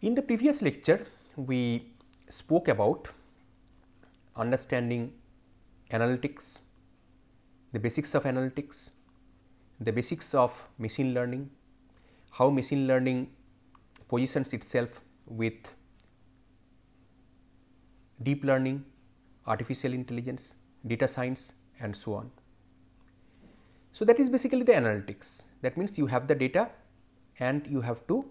In the previous lecture, we spoke about understanding analytics, the basics of analytics, the basics of machine learning, how machine learning positions itself with deep learning, artificial intelligence, data science and so on. So, that is basically the analytics. That means you have the data and you have to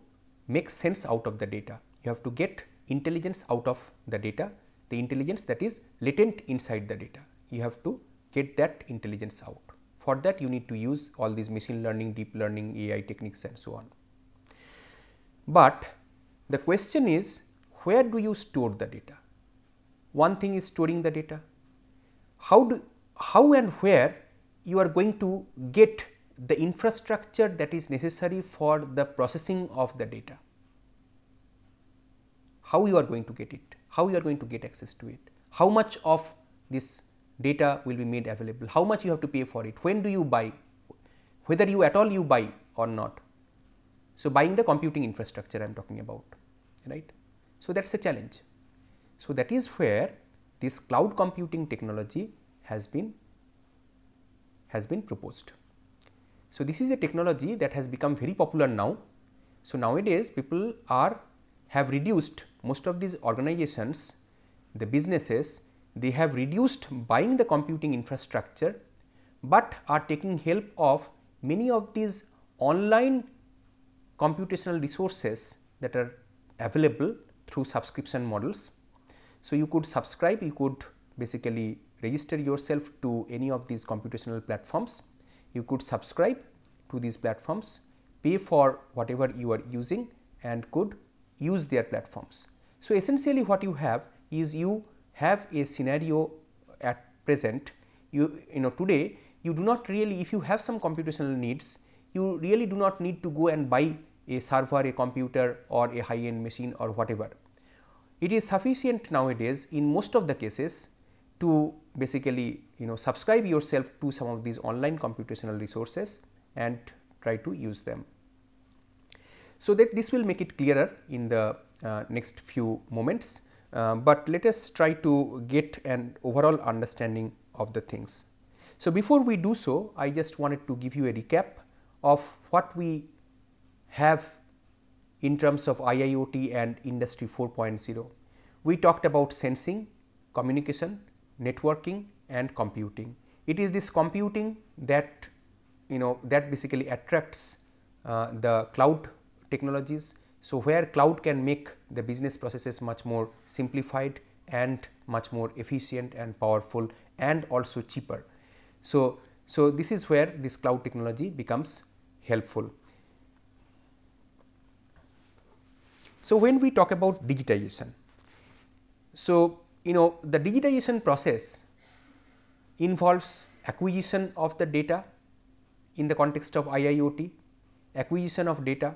make sense out of the data. You have to get intelligence out of the data, the intelligence that is latent inside the data. You have to get that intelligence out. For that you need to use all these machine learning, deep learning, AI techniques and so on. But the question is, where do you store the data? One thing is storing the data. How and where you are going to get the infrastructure that is necessary for the processing of the data? How you are going to get it? How you are going to get access to it? How much of this data will be made available? How much you have to pay for it? When do you buy? Whether you at all you buy or not. So, buying the computing infrastructure I am talking about, right. So, that is a challenge. So, that is where this cloud computing technology has been proposed. So, this is a technology that has become very popular now. So, nowadays people have reduced, most of these organizations, the businesses, they have reduced buying the computing infrastructure, but are taking help of many of these online computational resources that are available through subscription models. So, you could subscribe, you could basically register yourself to any of these computational platforms. You could subscribe to these platforms, pay for whatever you are using and could use their platforms. So, essentially what you have is you have a scenario at present, you know today you do not really, if you have some computational needs, you really do not need to go and buy a server, a computer or a high end machine or whatever. It is sufficient nowadays in most of the cases to basically subscribe yourself to some of these online computational resources and try to use them. So, that this will make it clearer in the next few moments, but let us try to get an overall understanding of the things. So, before we do so, I just wanted to give you a recap of what we have in terms of IIoT and Industry 4.0. We talked about sensing, communication, networking and computing. It is this computing that that basically attracts the cloud technologies. So, where cloud can make the business processes much more simplified and much more efficient and powerful and also cheaper. So, this is where this cloud technology becomes helpful. So, when we talk about digitization, so the digitization process involves acquisition of the data in the context of IIoT, acquisition of data,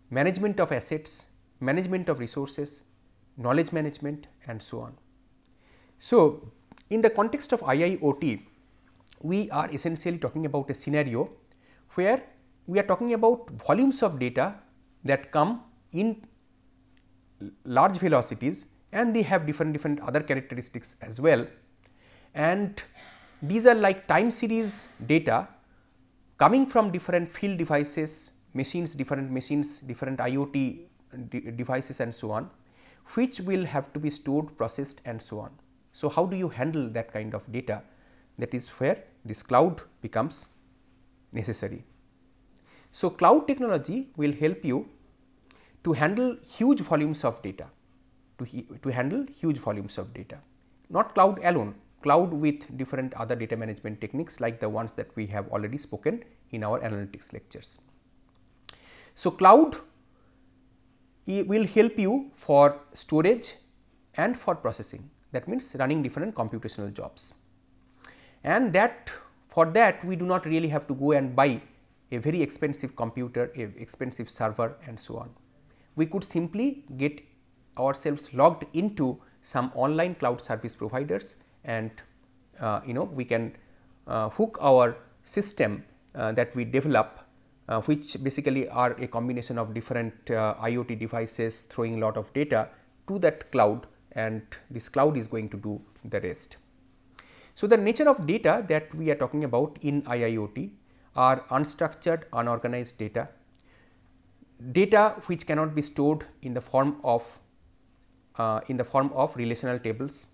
management of assets, management of resources, knowledge management and so on. So, in the context of IIoT, we are essentially talking about a scenario where we are talking about volumes of data that come in large velocities and they have different other characteristics as well, and these are like time series data coming from different field devices, different machines, different IoT devices and so on, which will have to be stored, processed and so on. So, how do you handle that kind of data? That is where this cloud becomes necessary. So, cloud technology will help you to handle huge volumes of data, to handle huge volumes of data, not cloud alone, cloud with different other data management techniques like the ones that we have already spoken in our analytics lectures. So, cloud will help you for storage and for processing, that means running different computational jobs, and that for that we do not really have to go and buy a very expensive computer, a expensive server and so on. We could simply get ourselves logged into some online cloud service providers and we can hook our system that we develop which basically are a combination of different IoT devices throwing a lot of data to that cloud, and this cloud is going to do the rest. So, the nature of data that we are talking about in IIoT are unstructured, unorganized data, data which cannot be stored in the form of relational tables,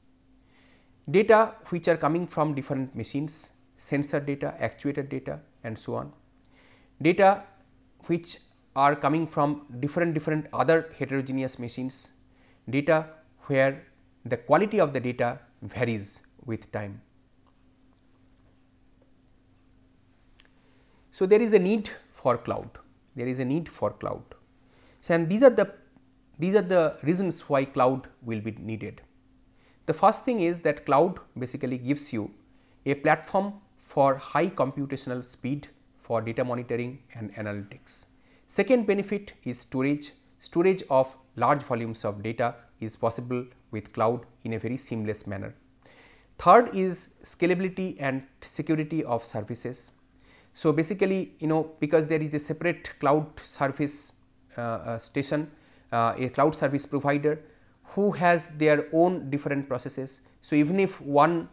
data which are coming from different machines, sensor data, actuator data and so on, data which are coming from different other heterogeneous machines, data where the quality of the data varies with time. So, there is a need for cloud, So, and these are the reasons why cloud will be needed. The first thing is that cloud basically gives you a platform for high computational speed for data monitoring and analytics. Second benefit is storage. Storage of large volumes of data is possible with cloud in a very seamless manner. Third is scalability and security of services. So, basically because there is a separate cloud service station, a cloud service provider who has their own different processes. So, even if one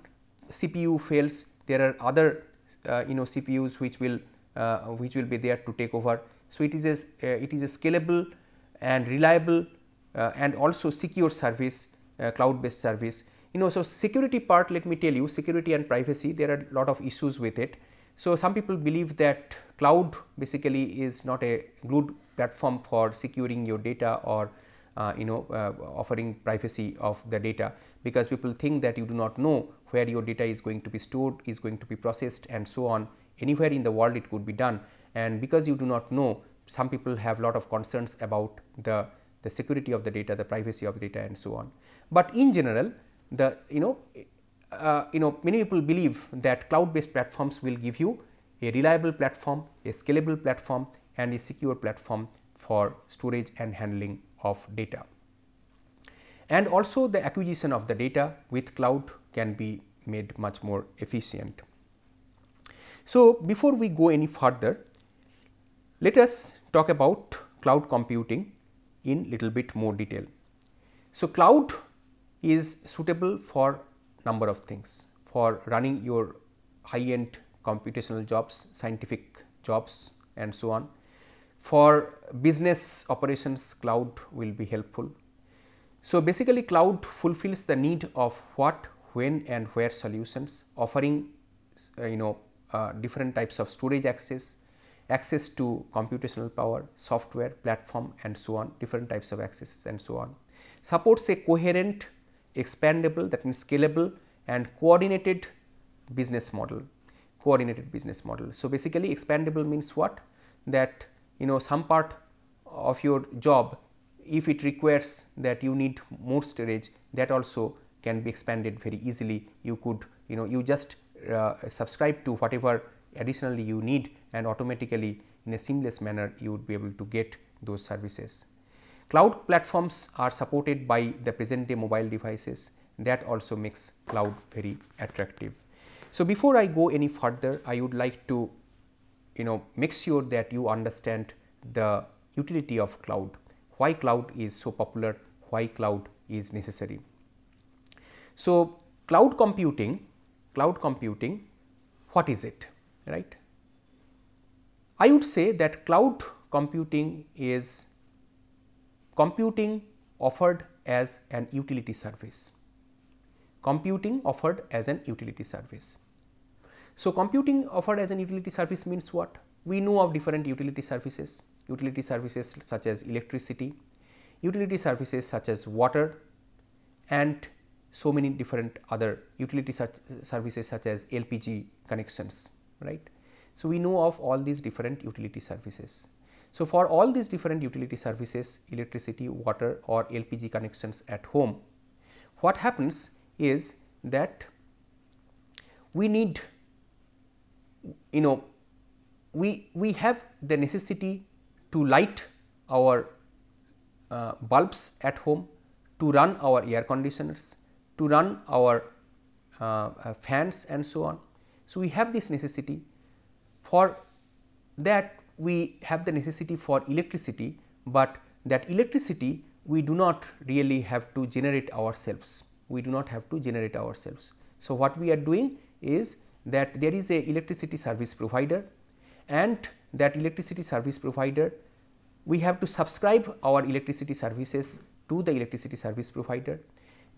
CPU fails, there are other CPUs which will be there to take over. So, it is a scalable and reliable and also secure service, cloud based service. So, security part, let me tell you, security and privacy, there are a lot of issues with it. So, some people believe that cloud basically is not a good platform for securing your data or offering privacy of the data, because people think that you do not know where your data is going to be stored, is going to be processed and so on. Anywhere in the world it could be done, and because you do not know, some people have lot of concerns about the security of the data, the privacy of the data and so on. But in general, the many people believe that cloud based platforms will give you a reliable platform, a scalable platform and a secure platform for storage and handling of data. And also the acquisition of the data with cloud can be made much more efficient. So, before we go any further, let us talk about cloud computing in little bit more detail. So, cloud is suitable for number of things, for running your high end computational jobs, scientific jobs and so on. For business operations, cloud will be helpful. So, basically cloud fulfills the need of what, when and where solutions, offering different types of storage access to computational power, software, platform and so on, different types of accesses and so on. Supports a coherent, expandable, that means scalable and coordinated business model. So, basically expandable means what? That some part of your job, if it requires that you need more storage, that also can be expanded very easily. You could you just subscribe to whatever additionally you need, and automatically in a seamless manner you would be able to get those services. Cloud platforms are supported by the present day mobile devices, that also makes cloud very attractive. So, before I go any further, I would like to make sure that you understand the utility of cloud, why cloud is so popular, why cloud is necessary. So, cloud computing, what is it, right? I would say that cloud computing is computing offered as an utility service. So, computing offered as an utility service means what? We know of different utility services such as electricity, utility services such as water and so many different other utility services such as LPG connections, right. So, we know of all these different utility services. So, for all these different utility services, electricity, water or LPG connections at home, what happens is that we need we have the necessity to light our bulbs at home, to run our air conditioners, to run our fans and so on. So, we have this necessity. For that we have the necessity for electricity, but that electricity we do not really have to generate ourselves. We do not have to generate ourselves. So, what we are doing is that there is a electricity service provider, and that electricity service provider, we have to subscribe our electricity services to the electricity service provider.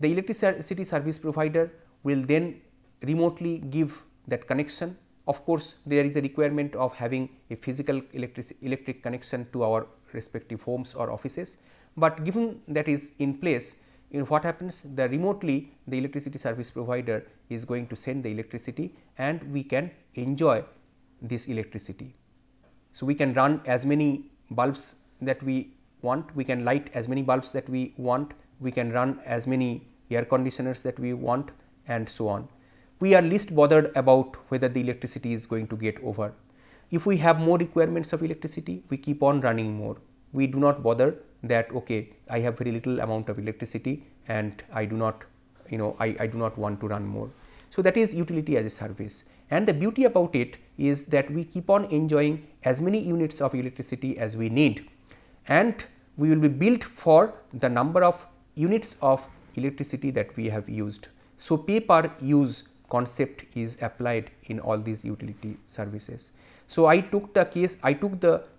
The electricity service provider will then remotely give that connection. Of course, there is a requirement of having a physical electric connection to our respective homes or offices, but given that is in place, what happens, the remotely the electricity service provider is going to send the electricity and we can enjoy this electricity. So, we can run as many bulbs that we want, we can light as many bulbs that we want, we can run as many air conditioners that we want, and so on. We are least bothered about whether the electricity is going to get over. If we have more requirements of electricity, we keep on running more. We do not bother that okay, I have very little amount of electricity and I do not, I do not want to run more. So, that is utility as a service, and the beauty about it is that we keep on enjoying as many units of electricity as we need, and we will be billed for the number of units of electricity that we have used. So, pay per use concept is applied in all these utility services. So, I took the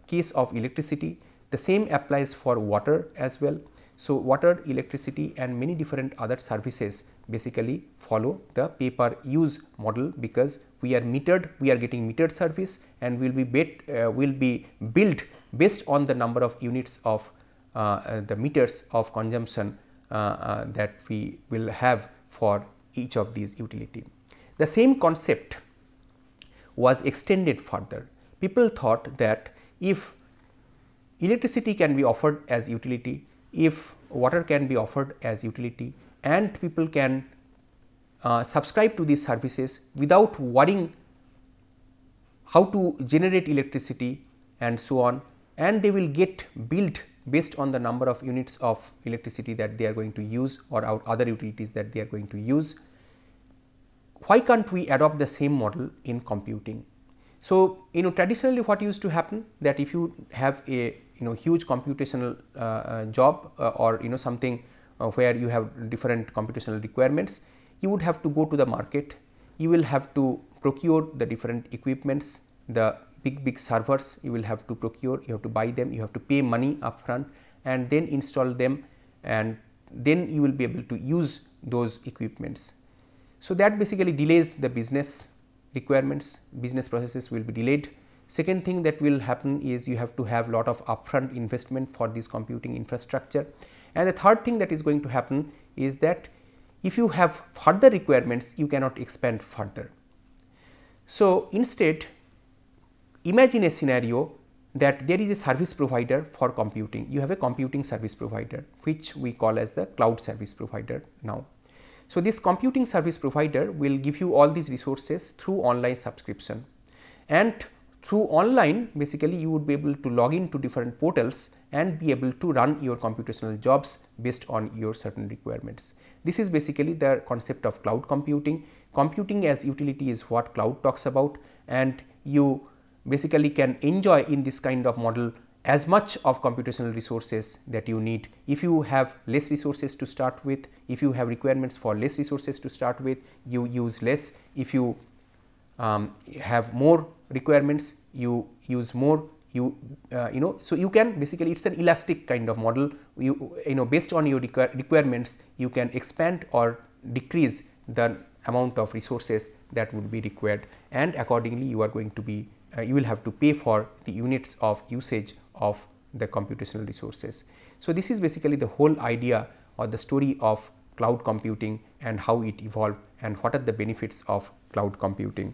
case of electricity. The same applies for water as well. So, water, electricity and many different other services basically follow the pay per use model, because we are metered, we are getting metered service, and will be billed based on the number of units of the meters of consumption that we will have for each of these utility. The same concept was extended further. People thought that if electricity can be offered as utility, if water can be offered as utility, and people can subscribe to these services without worrying how to generate electricity and so on, and they will get billed based on the number of units of electricity that they are going to use or other utilities that they are going to use. Why can't we adopt the same model in computing? So, traditionally what used to happen, that if you have a huge computational job or something where you have different computational requirements, you would have to go to the market, you will have to procure the different equipments, the big servers you will have to procure, you have to buy them, you have to pay money upfront and then install them, and then you will be able to use those equipments. So, that basically delays the business requirements, business processes will be delayed. Second thing that will happen is you have to have lot of upfront investment for this computing infrastructure. And the third thing that is going to happen is that if you have further requirements, you cannot expand further. So, instead imagine a scenario that there is a service provider for computing. You have a computing service provider, which we call as the cloud service provider now. So, this computing service provider will give you all these resources through online subscription, and through online basically you would be able to log in to different portals and be able to run your computational jobs based on your certain requirements. This is basically the concept of cloud computing. Computing as utility is what cloud talks about, and you basically can enjoy in this kind of model as much of computational resources that you need. If you have less resources to start with, if you have requirements for less resources to start with, you use less. If you have more requirements, you use more. So you can basically, it's an elastic kind of model. Based on your requirements, you can expand or decrease the amount of resources that would be required, and accordingly you are going to be you will have to pay for the units of usage of the computational resources. So, this is basically the whole idea or the story of cloud computing and how it evolved and what are the benefits of cloud computing.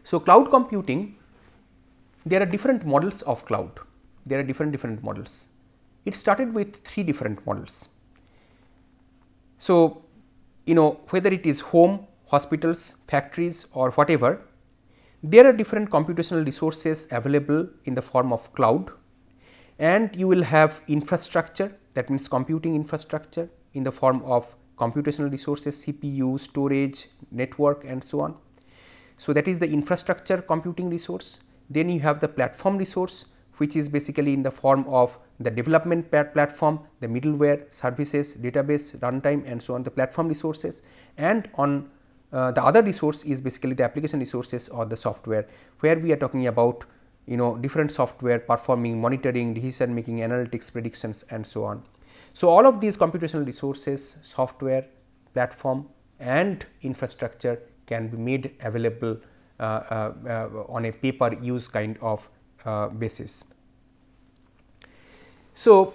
So, cloud computing, there are different models of cloud, there are different models. It started with 3 different models. So, whether it is home, hospitals, factories or whatever, there are different computational resources available in the form of cloud, and you will have infrastructure, that means computing infrastructure in the form of computational resources, CPU, storage, network and so on. So, that is the infrastructure computing resource. Then you have the platform resource, which is basically in the form of the development platform, the middleware, services, database, runtime and so on, the platform resources. And on the other resource is basically the application resources or the software, where we are talking about different software performing monitoring, decision making, analytics, predictions and so on. So, all of these computational resources, software, platform and infrastructure can be made available on a pay per use kind of basis. So,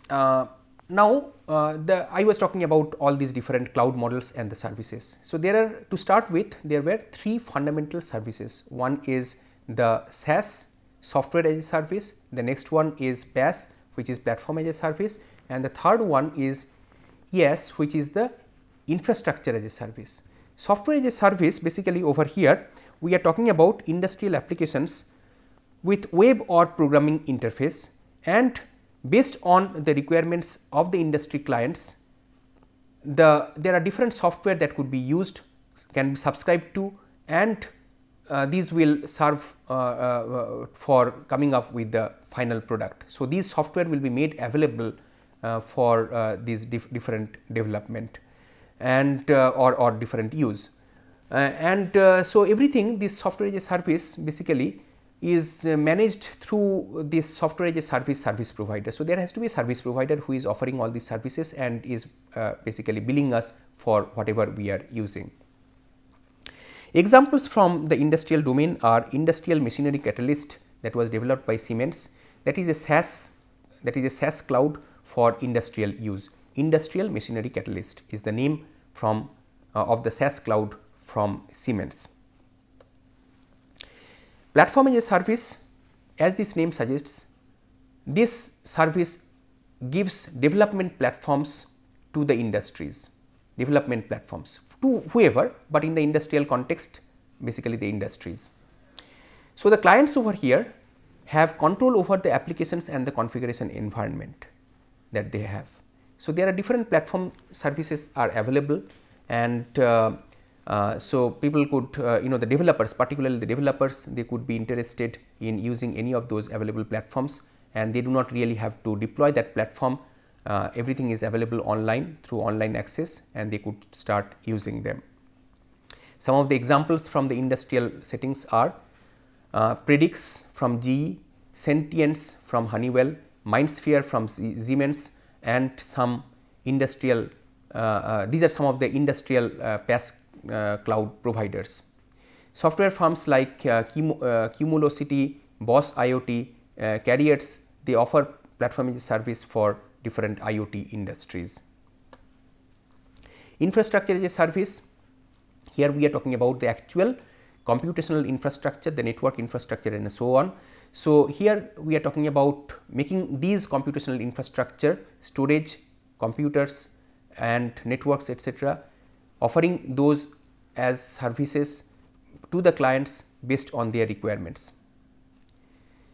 now I was talking about all these different cloud models and the services. So, there are, to start with, there were three fundamental services. One is the SaaS, software as a service, the next one is PaaS, which is platform as a service, and the third one is IaaS, which is the infrastructure as a service. Software as a service, basically over here we are talking about industrial applications with web or programming interface, and based on the requirements of the industry clients, there are different software that could be used, can be subscribed to, and these will serve for coming up with the final product. So, these software will be made available for these different development and or different use. So, everything, this software as a service basically is managed through this software as a service provider. So, there has to be a service provider who is offering all these services and is basically billing us for whatever we are using. Examples from the industrial domain are industrial machinery catalyst, that was developed by Siemens, that is a SaaS cloud for industrial use. Industrial machinery catalyst is the name from of the SaaS cloud from Siemens. Platform as a service, as this name suggests, this service gives development platforms to the industries, development platforms to whoever, but in the industrial context, basically the industries. So, the clients over here have control over the applications and the configuration environment that they have. So, there are different platform services are available, and so people could the developers, particularly the developers, they could be interested in using any of those available platforms, and they do not really have to deploy that platform. Everything is available online through online access, and they could start using them. Some of the examples from the industrial settings are Predix from GE, Sentience from Honeywell, Minesphere from Siemens, and some industrial these are some of the industrial PaaS cloud providers. Software firms like Cumulocity, Boss IoT, Carriers, they offer platform as a service for different IoT industries. Infrastructure as a service, here we are talking about the actual computational infrastructure, the network infrastructure and so on. So, here we are talking about making these computational infrastructure, storage, computers and networks, etc., offering those as services to the clients based on their requirements.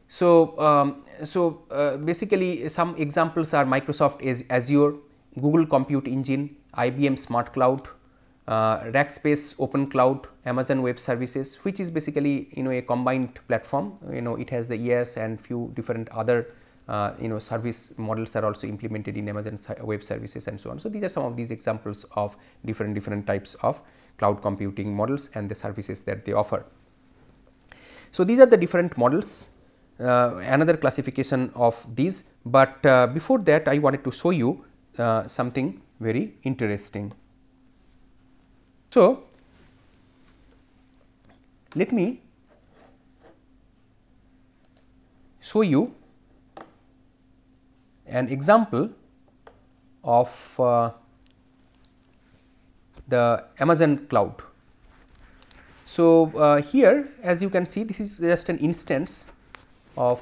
So, basically some examples are Microsoft Azure, Google Compute Engine, IBM Smart Cloud, Rackspace Open Cloud, Amazon Web Services, which is basically a combined platform. It has the IaaS and few different other service models are also implemented in Amazon Web Services and so on. So, these are some of these examples of different types of cloud computing models and the services that they offer. So, these are the different models, another classification of these, but before that I wanted to show you something very interesting. So, let me show you an example of the Amazon cloud. So, here as you can see, this is just an instance of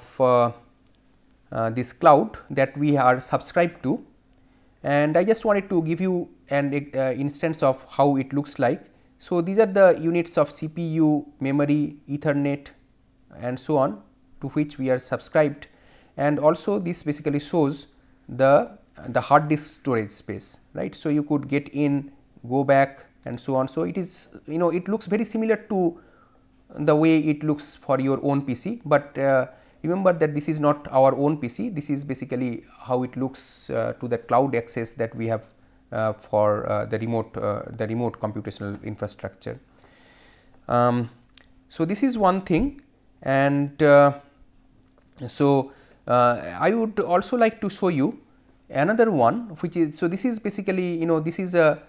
this cloud that we are subscribed to, and I just wanted to give you an instance of how it looks like. So, these are the units of CPU, memory, Ethernet and so on to which we are subscribed, and also this basically shows the hard disk storage space, right. So, you could get in, go back, and so on. So, it is it looks very similar to the way it looks for your own PC, but remember that this is not our own PC, this is basically how it looks to the cloud access that we have for the remote computational infrastructure. So, this is one thing, and I would also like to show you another one, which is, so this is basically this is a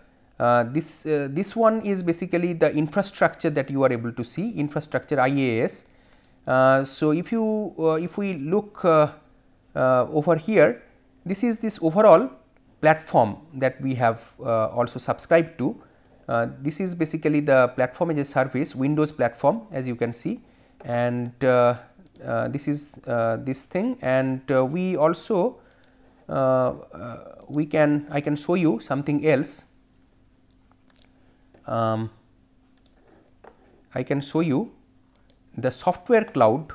this one is basically the infrastructure that you are able to see, infrastructure IaaS. So, if we look over here, this is this overall platform that we have also subscribed to. This is basically the platform as a service, Windows platform, as you can see, and this is this thing, and we also I can show you something else. I can show you the software cloud.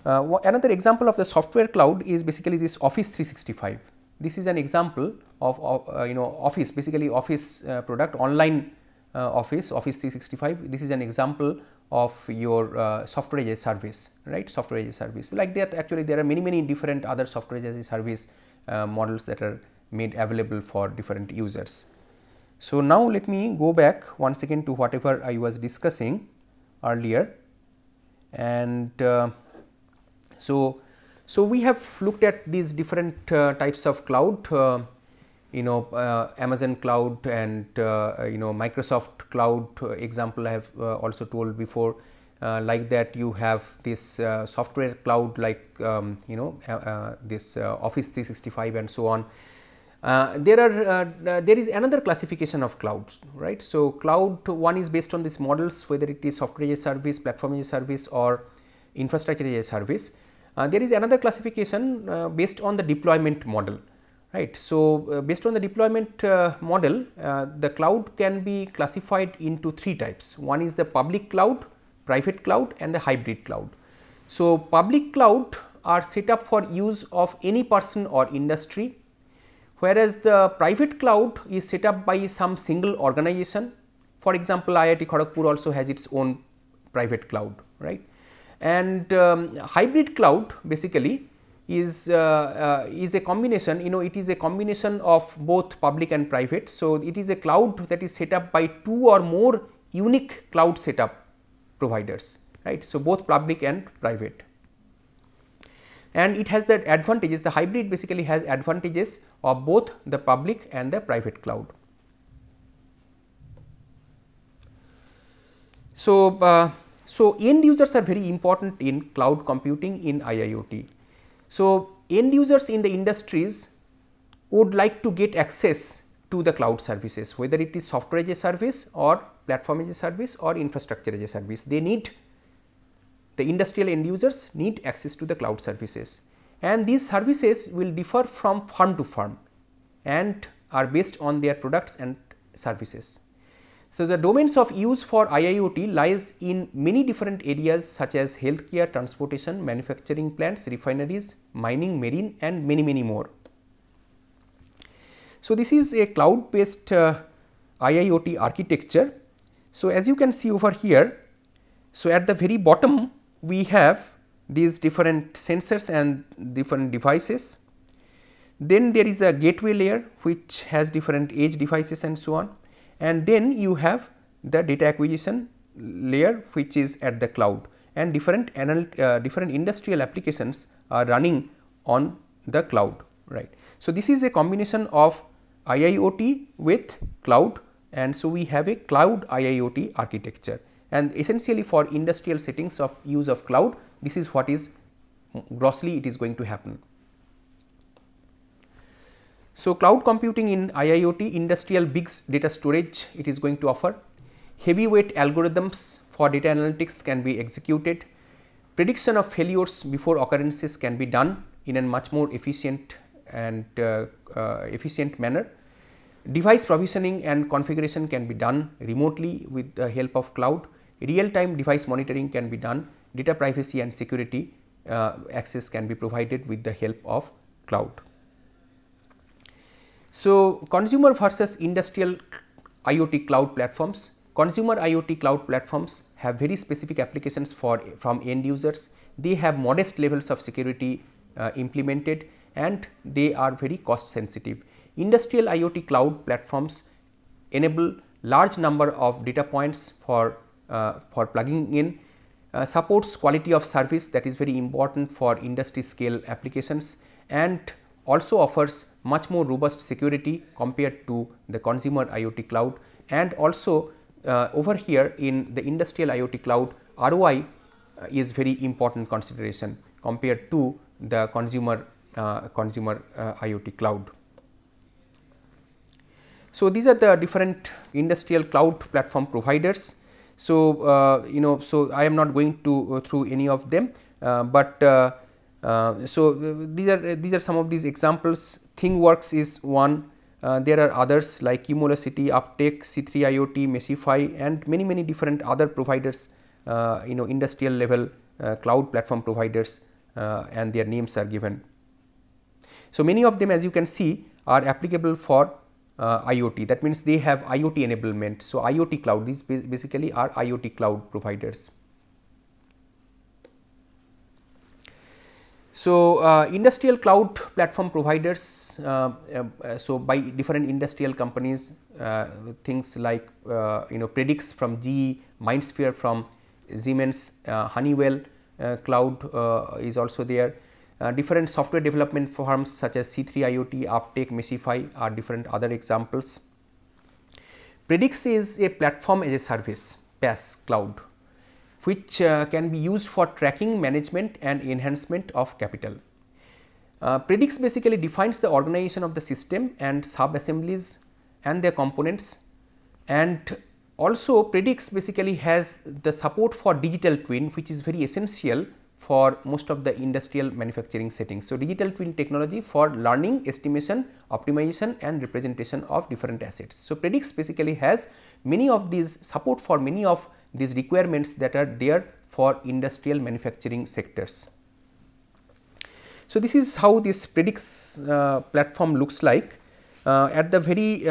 Another example of the software cloud is basically this Office 365. This is an example of Office, basically Office product, online Office 365. This is an example of your software as a service, right? Software as a service. Like that, actually there are many different other software as a service models that are made available for different users. So, now let me go back once again to whatever I was discussing earlier, and so we have looked at these different types of cloud, Amazon cloud and Microsoft cloud example I have also told before. Like that, you have this software cloud like this Office 365 and so on. There is another classification of clouds, right. So, cloud one is based on these models, whether it is software as a service, platform as a service, or infrastructure as a service. There is another classification based on the deployment model, right. So, based on the deployment model, the cloud can be classified into three types. One is the public cloud, private cloud, and the hybrid cloud. So, public cloud are set up for use of any person or industry, whereas the private cloud is set up by some single organization. For example, IIT Kharagpur also has its own private cloud, right. And hybrid cloud basically is a combination, it is a combination of both public and private. So, it is a cloud that is set up by two or more unique cloud setup providers, right. So, both public and private, and it has the advantages, the hybrid basically has advantages of both the public and the private cloud. So, end users are very important in cloud computing in IIoT. So, end users in the industries would like to get access to the cloud services, whether it is software as a service or platform as a service or infrastructure as a service. They need, the industrial end users need access to the cloud services, and these services will differ from firm to firm and are based on their products and services. So, the domains of use for IIoT lies in many different areas such as healthcare, transportation, manufacturing plants, refineries, mining, marine, and many more. So, this is a cloud based IIoT architecture. So, as you can see over here, so at the very bottom we have these different sensors and different devices. Then there is a gateway layer which has different edge devices and so on, and then you have the data acquisition layer which is at the cloud, and different industrial applications are running on the cloud, right. So, this is a combination of IIoT with cloud, and so we have a cloud IIoT architecture, and essentially for industrial settings of use of cloud, this is what is grossly it is going to happen. So, cloud computing in IIoT, industrial big data storage it is going to offer, heavyweight algorithms for data analytics can be executed, prediction of failures before occurrences can be done in a much more efficient and efficient manner, device provisioning and configuration can be done remotely with the help of cloud, real time device monitoring can be done, data privacy and security access can be provided with the help of cloud. So, consumer versus industrial IoT cloud platforms. Consumer IoT cloud platforms have very specific applications from end users. They have modest levels of security implemented, and they are very cost sensitive. Industrial IoT cloud platforms enable large number of data points for plugging in, supports quality of service, that is very important for industry scale applications, and also offers much more robust security compared to the consumer IoT cloud. And also over here in the industrial IoT cloud, ROI is very important consideration compared to the consumer IoT cloud. So, these are the different industrial cloud platform providers. So, so I am not going to through any of them, but so these are some of these examples. ThingWorx is one. There are others like Cumulocity, Uptake, C3 IoT, Minesphere, and many different other providers, industrial level cloud platform providers, and their names are given. So, many of them, as you can see, are applicable for IoT. That means they have IoT enablement. So, IoT cloud, these basically are IoT cloud providers. So, industrial cloud platform providers, so by different industrial companies, things like Predix from GE, Minesphere from Siemens, Honeywell cloud is also there. Different software development firms such as C3 IoT, Uptake, Minesphere are different other examples. Predix is a platform as a service PaaS cloud, which can be used for tracking, management and enhancement of capital. Predix basically defines the organization of the system and sub-assemblies and their components, and also Predix basically has the support for digital twin, which is very essential for most of the industrial manufacturing settings. So, digital twin technology for learning, estimation, optimization and representation of different assets. So, Predix basically has many of these support for many of these requirements that are there for industrial manufacturing sectors. So, this is how this Predix platform looks like. At the very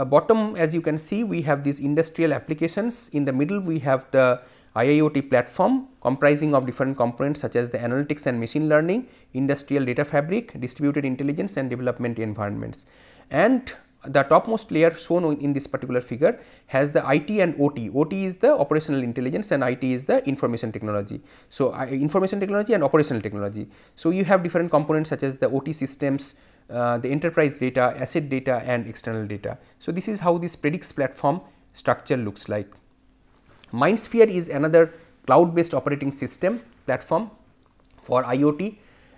bottom, as you can see, we have these industrial applications. In the middle, we have the IIoT platform comprising of different components such as the analytics and machine learning, industrial data fabric, distributed intelligence and development environments. And the topmost layer shown in this particular figure has the IT and OT. OT is the operational intelligence and IT is the information technology. So, information technology and operational technology. So, you have different components such as the OT systems, the enterprise data, asset data and external data. So, this is how this Predix platform structure looks like. Minesphere is another cloud based operating system platform for IoT,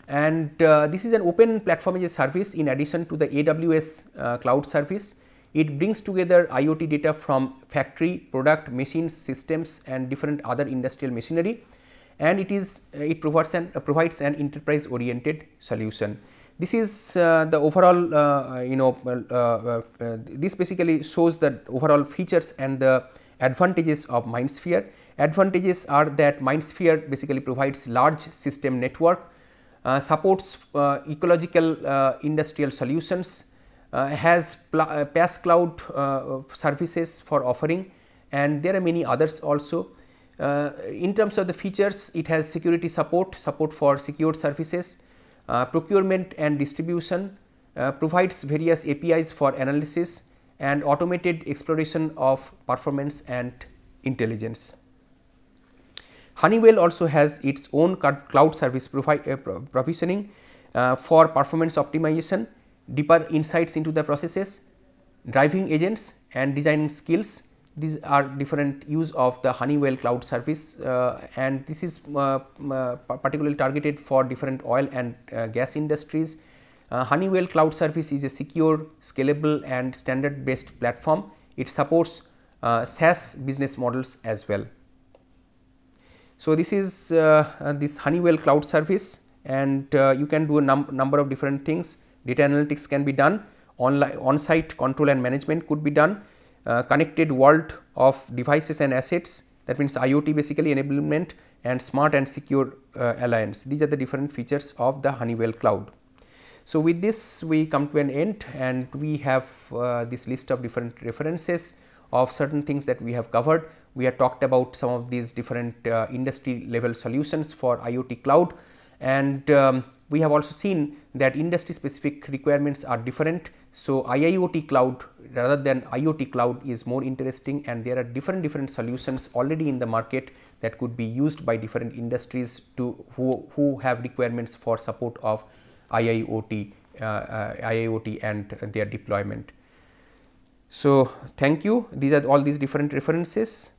and this is an open platform as a service in addition to the AWS cloud service. It brings together IoT data from factory, product, machines, systems and different other industrial machinery, and it provides an enterprise oriented solution. This is the overall this basically shows the overall features and the advantages of Minesphere. Advantages are that Minesphere basically provides large system network, supports ecological industrial solutions, has PaaS cloud services for offering, and there are many others also. In terms of the features, it has security support for secured services, procurement and distribution, provides various APIs for analysis and automated exploration of performance and intelligence. Honeywell also has its own cloud service provisioning for performance optimization, deeper insights into the processes, driving agents and designing skills. These are different use of the Honeywell cloud service, and this is particularly targeted for different oil and gas industries. Honeywell cloud service is a secure, scalable and standard based platform. It supports SaaS business models as well. So, this is this Honeywell cloud service, and you can do a number of different things. Data analytics can be done, on-site control and management could be done, connected world of devices and assets, that means IoT basically enablement, and smart and secure alliance. These are the different features of the Honeywell cloud. So, with this we come to an end, and we have this list of different references of certain things that we have covered. We have talked about some of these different industry level solutions for IoT cloud, and we have also seen that industry specific requirements are different. So, IIoT cloud rather than IoT cloud is more interesting, and there are different solutions already in the market that could be used by different industries to who have requirements for support of IIoT and their deployment. So, thank you. These are all these different references.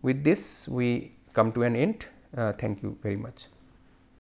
With this we come to an end. Thank you very much.